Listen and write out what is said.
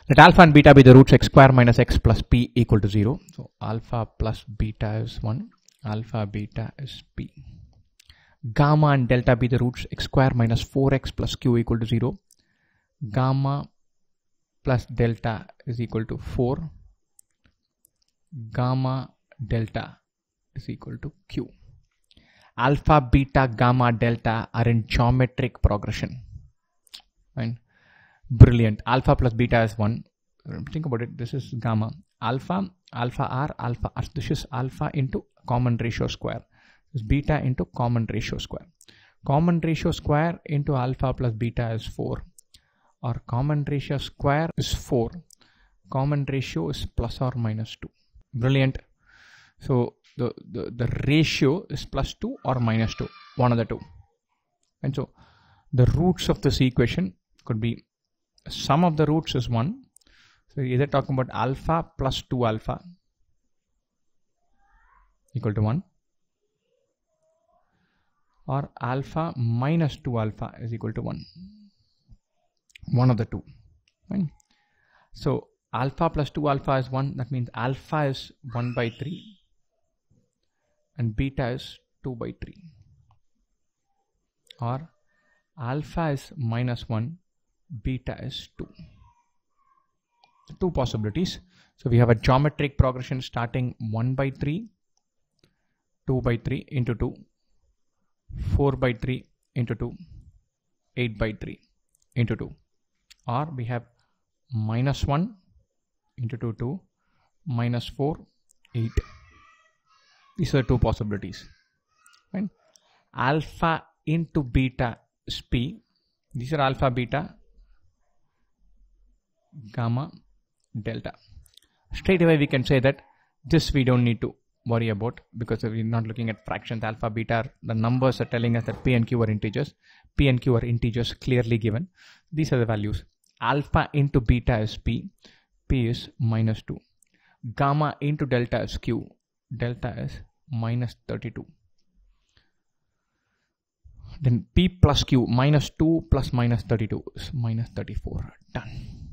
Let alpha and beta be the roots x square minus x plus p equal to 0. So alpha plus beta is 1, alpha beta is p. Gamma and delta be the roots x square minus 4x plus q equal to 0. Gamma plus delta is equal to 4. Gamma delta is equal to q. Alpha, beta, gamma, delta are in geometric progression. Fine. Brilliant. Alpha plus beta is 1. Think about it. This is gamma. Alpha, alpha r, alpha r. This is alpha into common ratio square. This is beta into common ratio square. Common ratio square into alpha plus beta is 4. Or common ratio square is 4. Common ratio is plus or minus 2. Brilliant. So the ratio is plus 2 or minus 2, one of the two. And so the roots of this equation could be, sum of the roots is 1. So either talking about alpha plus 2 alpha equal to 1, or alpha minus 2 alpha is equal to 1. One of the two. Fine. So alpha plus 2 alpha is 1. That means alpha is 1 by 3 and beta is 2 by 3. Or alpha is minus 1, beta is 2. Two possibilities. So we have a geometric progression starting 1 by 3, 2 by 3 into 2, 4 by 3 into 2, 8 by 3 into 2. Or we have minus 1 into 2, 2, minus 4, 8. These are two possibilities. Right? Alpha into beta is p. These are alpha, beta, gamma, delta. Straight away we can say that this we don't need to worry about because we're not looking at fractions. Alpha, beta, the numbers are telling us that p and q are integers. P and q are integers clearly given. These are the values. Alpha into beta is p. P is minus 2. Gamma into delta is q. Delta is minus 32. Then p plus q, minus 2 plus minus 32 is minus 34. Done.